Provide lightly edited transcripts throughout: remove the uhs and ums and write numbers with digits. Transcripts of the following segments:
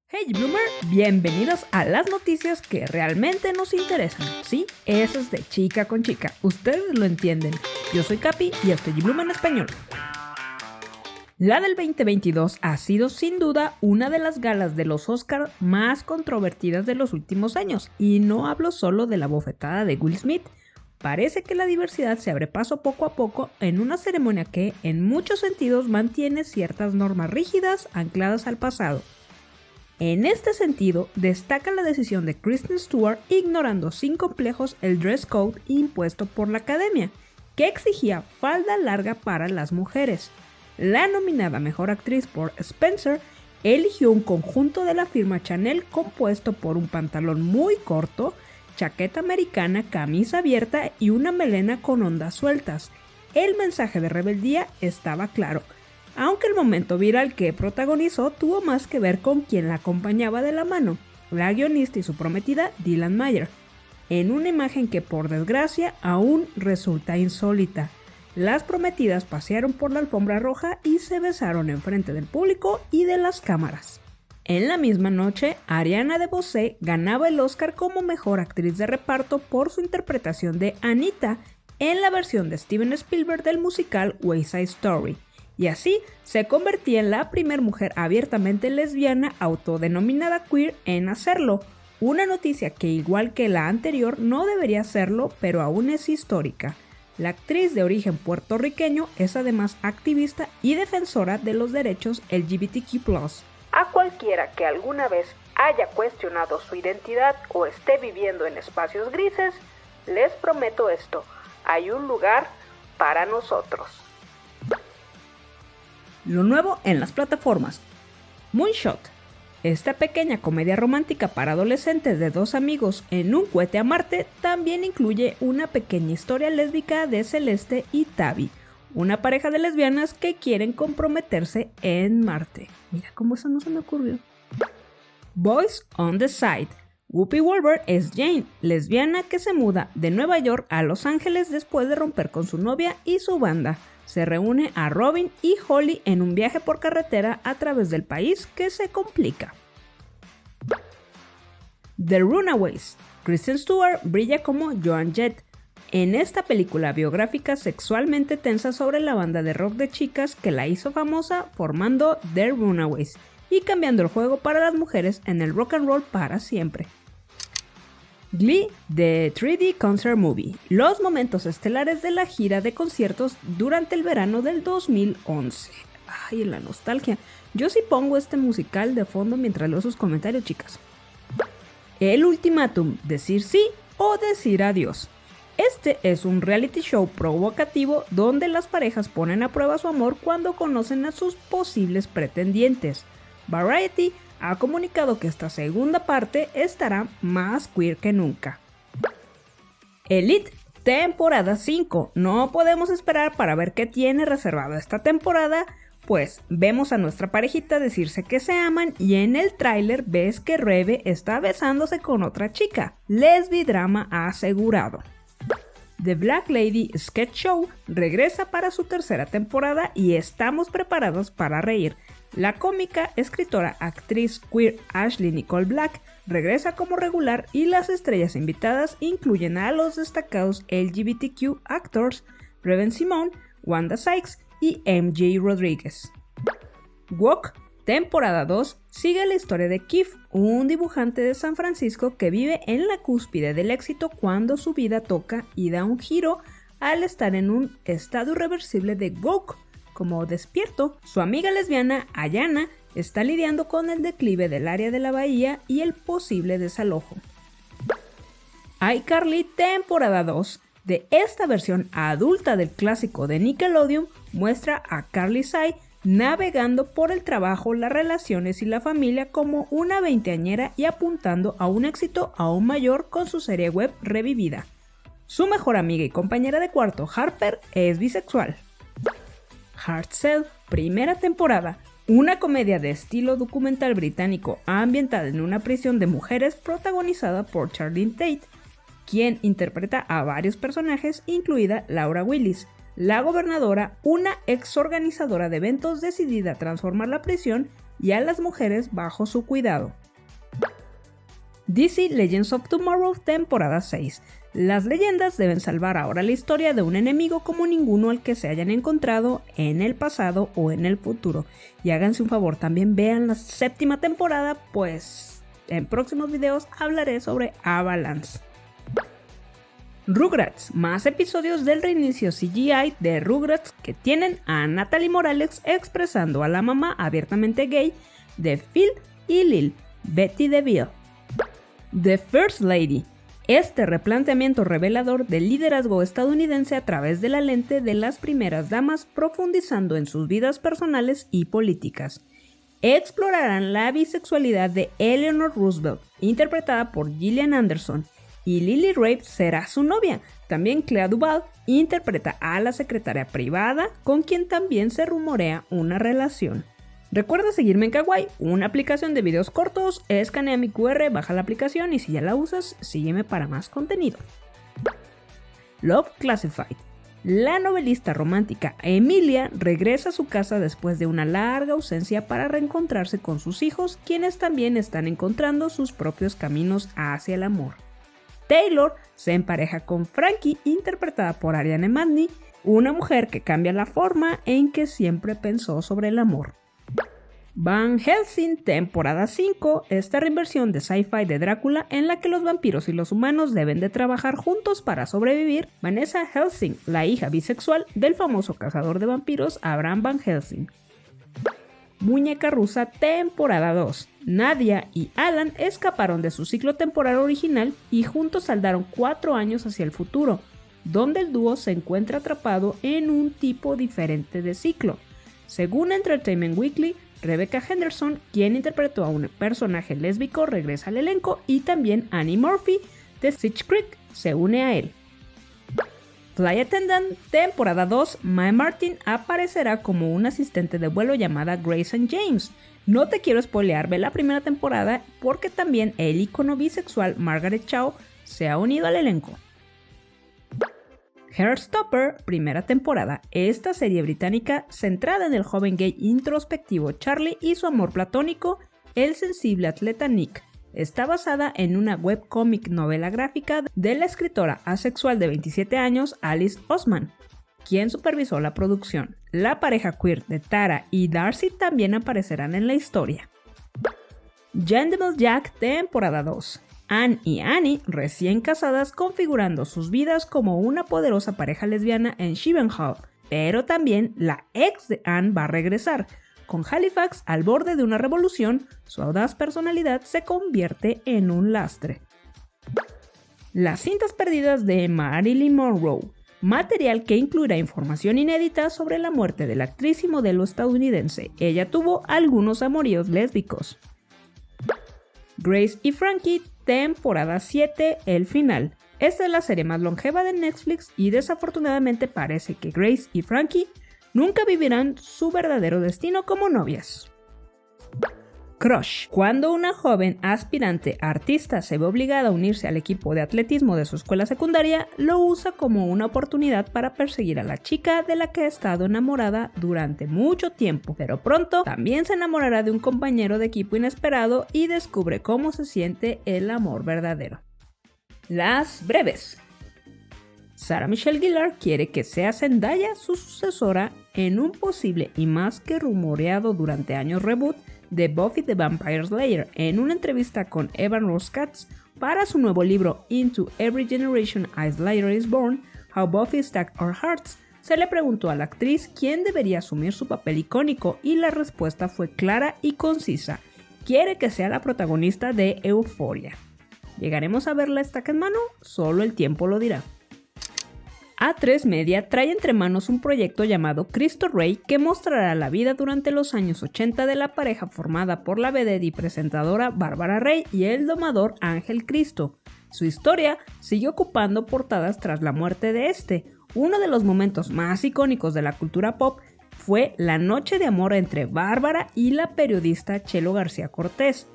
Hey Bloomer, bienvenidos a las noticias que realmente nos interesan. Sí, eso es de chica con chica, ustedes lo entienden. Yo soy Capi y esto es Bloomer en español. La del 2022 ha sido sin duda una de las galas de los Oscar más controvertidas de los últimos años, y no hablo solo de la bofetada de Will Smith. Parece que la diversidad se abre paso poco a poco en una ceremonia que, en muchos sentidos, mantiene ciertas normas rígidas ancladas al pasado. En este sentido, destaca la decisión de Kristen Stewart ignorando sin complejos el dress code impuesto por la academia, que exigía falda larga para las mujeres. La nominada Mejor Actriz por Spencer eligió un conjunto de la firma Chanel compuesto por un pantalón muy corto, chaqueta americana, camisa abierta y una melena con ondas sueltas. El mensaje de rebeldía estaba claro, aunque el momento viral que protagonizó tuvo más que ver con quien la acompañaba de la mano, la guionista y su prometida Dylan Meyer, en una imagen que por desgracia aún resulta insólita. Las prometidas pasearon por la alfombra roja y se besaron enfrente del público y de las cámaras. En la misma noche, Ariana DeBose ganaba el Oscar como Mejor Actriz de Reparto por su interpretación de Anita en la versión de Steven Spielberg del musical West Side Story, y así se convertía en la primera mujer abiertamente lesbiana autodenominada queer en hacerlo, una noticia que, igual que la anterior, no debería serlo, pero aún es histórica. La actriz de origen puertorriqueño es además activista y defensora de los derechos LGBTQ+. A cualquiera que alguna vez haya cuestionado su identidad o esté viviendo en espacios grises, les prometo esto: hay un lugar para nosotros. Lo nuevo en las plataformas. Moonshot. Esta pequeña comedia romántica para adolescentes de dos amigos en un cohete a Marte también incluye una pequeña historia lésbica de Celeste y Tavi, una pareja de lesbianas que quieren comprometerse en Marte. Mira cómo eso no se me ocurrió. Boys on the Side. Whoopi Goldberg es Jane, lesbiana que se muda de Nueva York a Los Ángeles después de romper con su novia y su banda. Se reúne a Robin y Holly en un viaje por carretera a través del país que se complica. The Runaways. Kristen Stewart brilla como Joan Jett en esta película biográfica sexualmente tensa sobre la banda de rock de chicas que la hizo famosa formando The Runaways y cambiando el juego para las mujeres en el rock and roll para siempre. Glee, The 3D Concert Movie. Los momentos estelares de la gira de conciertos durante el verano del 2011. Ay, la nostalgia. Yo sí pongo este musical de fondo mientras leo sus comentarios, chicas. El ultimátum, decir sí o decir adiós. Este es un reality show provocativo donde las parejas ponen a prueba su amor cuando conocen a sus posibles pretendientes. Variety ha comunicado que esta segunda parte estará más queer que nunca. Elite, temporada 5. No podemos esperar para ver qué tiene reservado esta temporada, pues vemos a nuestra parejita decirse que se aman y en el tráiler ves que Rebe está besándose con otra chica. Lesbidrama asegurado. The Black Lady Sketch Show regresa para su tercera temporada y estamos preparados para reír. La cómica, escritora, actriz queer Ashley Nicole Black regresa como regular y las estrellas invitadas incluyen a los destacados LGBTQ actors Raven Simone, Wanda Sykes y MJ Rodríguez. Walk, temporada 2, sigue la historia de Keith, un dibujante de San Francisco que vive en la cúspide del éxito cuando su vida toca y da un giro al estar en un estado irreversible de woke. Como despierto, su amiga lesbiana Ayana está lidiando con el declive del área de la bahía y el posible desalojo. iCarly, temporada 2. De esta versión adulta del clásico de Nickelodeon, muestra a Carly Sai navegando por el trabajo, las relaciones y la familia como una veinteañera y apuntando a un éxito aún mayor con su serie web revivida. Su mejor amiga y compañera de cuarto, Harper, es bisexual. Hard Cell, primera temporada, una comedia de estilo documental británico ambientada en una prisión de mujeres protagonizada por Charlene Tate, quien interpreta a varios personajes, incluida Laura Willis, la gobernadora, una ex organizadora de eventos decidida a transformar la prisión y a las mujeres bajo su cuidado. DC Legends of Tomorrow temporada 6. Las leyendas deben salvar ahora la historia de un enemigo como ninguno al que se hayan encontrado en el pasado o en el futuro. Y háganse un favor, también vean la 7ª temporada, pues en próximos videos hablaré sobre Avalanche. Rugrats, más episodios del reinicio CGI de Rugrats que tienen a Natalie Morales expresando a la mamá abiertamente gay de Phil y Lil, Betty DeVille. The First Lady, este replanteamiento revelador del liderazgo estadounidense a través de la lente de las primeras damas, profundizando en sus vidas personales y políticas. Explorarán la bisexualidad de Eleanor Roosevelt, interpretada por Gillian Anderson, y Lily Rabe será su novia. También Clea Duvall interpreta a la secretaria privada, con quien también se rumorea una relación. Recuerda seguirme en Kawaii, una aplicación de videos cortos. Escanea mi QR, baja la aplicación y si ya la usas, sígueme para más contenido. Love Classified. La novelista romántica Emilia regresa a su casa después de una larga ausencia para reencontrarse con sus hijos, quienes también están encontrando sus propios caminos hacia el amor. Taylor se empareja con Frankie, interpretada por Ariana Madney, una mujer que cambia la forma en que siempre pensó sobre el amor. Van Helsing temporada 5, esta reinversión de sci-fi de Drácula en la que los vampiros y los humanos deben de trabajar juntos para sobrevivir. Vanessa Helsing, la hija bisexual del famoso cazador de vampiros Abraham Van Helsing. Muñeca rusa temporada 2. Nadia y Alan escaparon de su ciclo temporal original y juntos saldaron 4 años hacia el futuro, donde el dúo se encuentra atrapado en un tipo diferente de ciclo. Según Entertainment Weekly, Rebecca Henderson, quien interpretó a un personaje lésbico, regresa al elenco y también Annie Murphy de Schitt's Creek se une a él. Flight Attendant temporada 2, Mae Martin aparecerá como un asistente de vuelo llamada Grace and James. No te quiero spoilear, ve la primera temporada porque también el ícono bisexual Margaret Cho se ha unido al elenco. Heartstopper, primera temporada. Esta serie británica centrada en el joven gay introspectivo Charlie y su amor platónico, el sensible atleta Nick. Está basada en una webcómic novela gráfica de la escritora asexual de 27 años Alice Oseman, quien supervisó la producción. La pareja queer de Tara y Darcy también aparecerán en la historia. Gentleman Jack, temporada 2. Anne y Annie, recién casadas, configurando sus vidas como una poderosa pareja lesbiana en Shivenhall, pero también la ex de Anne va a regresar. Con Halifax al borde de una revolución, su audaz personalidad se convierte en un lastre. Las cintas perdidas de Marilyn Monroe, material que incluirá información inédita sobre la muerte de la actriz y modelo estadounidense. Ella tuvo algunos amoríos lésbicos. Grace y Frankie, temporada 7, el final. Esta es la serie más longeva de Netflix y desafortunadamente parece que Grace y Frankie nunca vivirán su verdadero destino como novias. Crush. Cuando una joven aspirante artista se ve obligada a unirse al equipo de atletismo de su escuela secundaria, lo usa como una oportunidad para perseguir a la chica de la que ha estado enamorada durante mucho tiempo, pero pronto también se enamorará de un compañero de equipo inesperado y descubre cómo se siente el amor verdadero. Las breves. Sarah Michelle Gellar quiere que sea Zendaya su sucesora en un posible y más que rumoreado durante años reboot de Buffy the Vampire Slayer. En una entrevista con Evan Ross Katz para su nuevo libro Into Every Generation a Slayer is Born, How Buffy Stacked Our Hearts, se le preguntó a la actriz quién debería asumir su papel icónico y la respuesta fue clara y concisa: quiere que sea la protagonista de Euphoria. ¿Llegaremos a verla estaca en mano? Solo el tiempo lo dirá. A3 Media trae entre manos un proyecto llamado Cristo Rey que mostrará la vida durante los años 80 de la pareja formada por la vedette y presentadora Bárbara Rey y el domador Ángel Cristo. Su historia sigue ocupando portadas tras la muerte de este. Uno de los momentos más icónicos de la cultura pop fue la noche de amor entre Bárbara y la periodista Chelo García Cortés.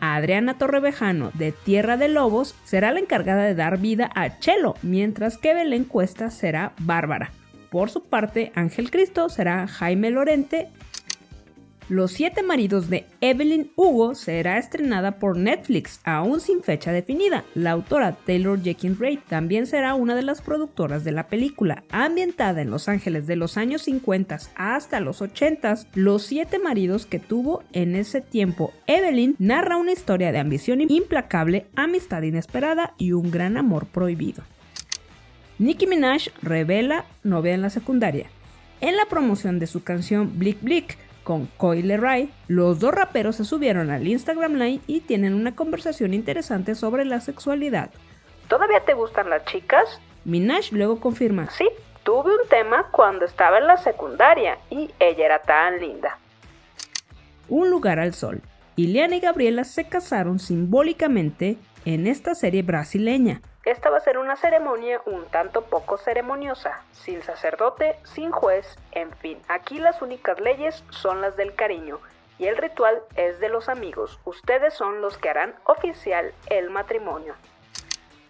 Adriana Torrevejano, de Tierra de Lobos, será la encargada de dar vida a Chelo, mientras que Belén Cuesta será Bárbara. Por su parte, Ángel Cristo será Jaime Lorente. Los 7 maridos de Evelyn Hugo será estrenada por Netflix, aún sin fecha definida. La autora Taylor Jenkins Reid también será una de las productoras de la película. Ambientada en Los Ángeles de los años 50 hasta los 80, los 7 maridos que tuvo en ese tiempo Evelyn narra una historia de ambición implacable, amistad inesperada y un gran amor prohibido. Nicki Minaj revela novia en la secundaria. En la promoción de su canción Blick Blick con Coi Leray, los dos raperos se subieron al Instagram Live y tienen una conversación interesante sobre la sexualidad. ¿Todavía te gustan las chicas? Minaj luego confirma: Sí, tuve un tema cuando estaba en la secundaria y ella era tan linda. Un lugar al sol. Ileana y Gabriela se casaron simbólicamente en esta serie brasileña. Esta va a ser una ceremonia un tanto poco ceremoniosa, sin sacerdote, sin juez, en fin, aquí las únicas leyes son las del cariño y el ritual es de los amigos. Ustedes son los que harán oficial el matrimonio.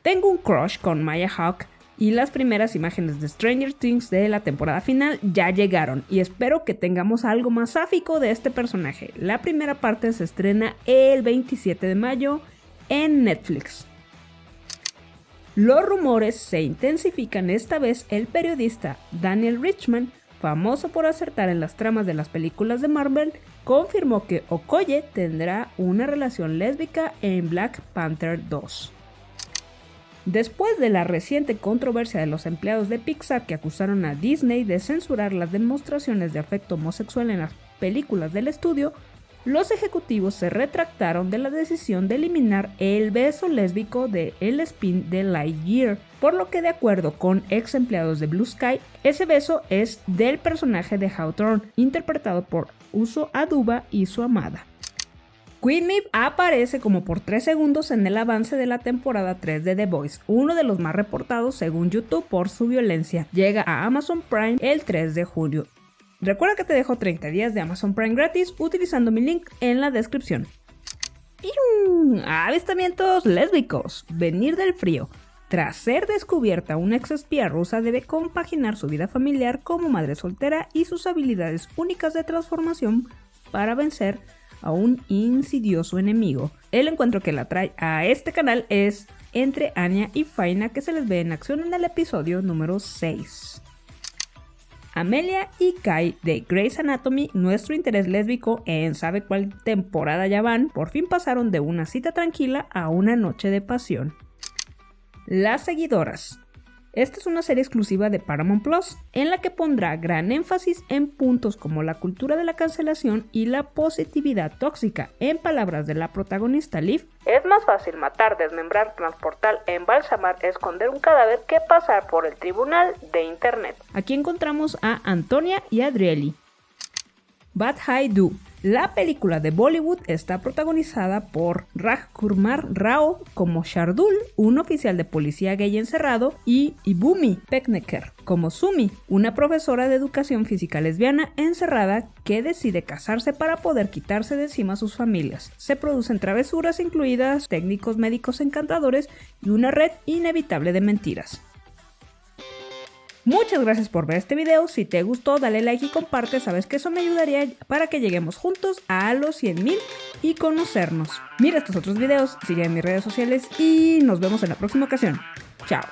Tengo un crush con Maya Hawke y las primeras imágenes de Stranger Things de la temporada final ya llegaron y espero que tengamos algo más sáfico de este personaje. La primera parte se estrena el 27 de mayo en Netflix. Los rumores se intensifican. Esta vez el periodista Daniel Richman, famoso por acertar en las tramas de las películas de Marvel, confirmó que Okoye tendrá una relación lésbica en Black Panther 2. Después de la reciente controversia de los empleados de Pixar que acusaron a Disney de censurar las demostraciones de afecto homosexual en las películas del estudio, los ejecutivos se retractaron de la decisión de eliminar el beso lésbico del spin de Lightyear, por lo que de acuerdo con ex empleados de Blue Sky, ese beso es del personaje de Hawthorne, interpretado por Uso Aduba y su amada. Queen Maeve aparece como por 3 segundos en el avance de la temporada 3 de The Voice, uno de los más reportados según YouTube por su violencia. Llega a Amazon Prime el 3 de julio. Recuerda que te dejo 30 días de Amazon Prime gratis utilizando mi link en la descripción. Avistamientos lésbicos. Venir del frío. Tras ser descubierta, una exespía rusa debe compaginar su vida familiar como madre soltera y sus habilidades únicas de transformación para vencer a un insidioso enemigo. El encuentro que la trae a este canal es entre Anya y Faina, que se les ve en acción en el episodio número 6. Amelia y Kai de Grey's Anatomy, nuestro interés lésbico en sabe cuál temporada ya van, por fin pasaron de una cita tranquila a una noche de pasión. Las seguidoras. Esta es una serie exclusiva de Paramount Plus, en la que pondrá gran énfasis en puntos como la cultura de la cancelación y la positividad tóxica. En palabras de la protagonista Liv, es más fácil matar, desmembrar, transportar, embalsamar, esconder un cadáver que pasar por el tribunal de internet. Aquí encontramos a Antonia y Adrieli. Bad Hai Do. La película de Bollywood está protagonizada por Rajkumar Rao como Shardul, un oficial de policía gay encerrado, y Ibumi Pekneker como Sumi, una profesora de educación física lesbiana encerrada que decide casarse para poder quitarse de encima a sus familias. Se producen travesuras incluidas técnicos médicos encantadores y una red inevitable de mentiras. Muchas gracias por ver este video. Si te gustó, dale like y comparte. Sabes que eso me ayudaría para que lleguemos juntos a los 100,000 y conocernos. Mira estos otros videos, sigue en mis redes sociales y nos vemos en la próxima ocasión. Chao.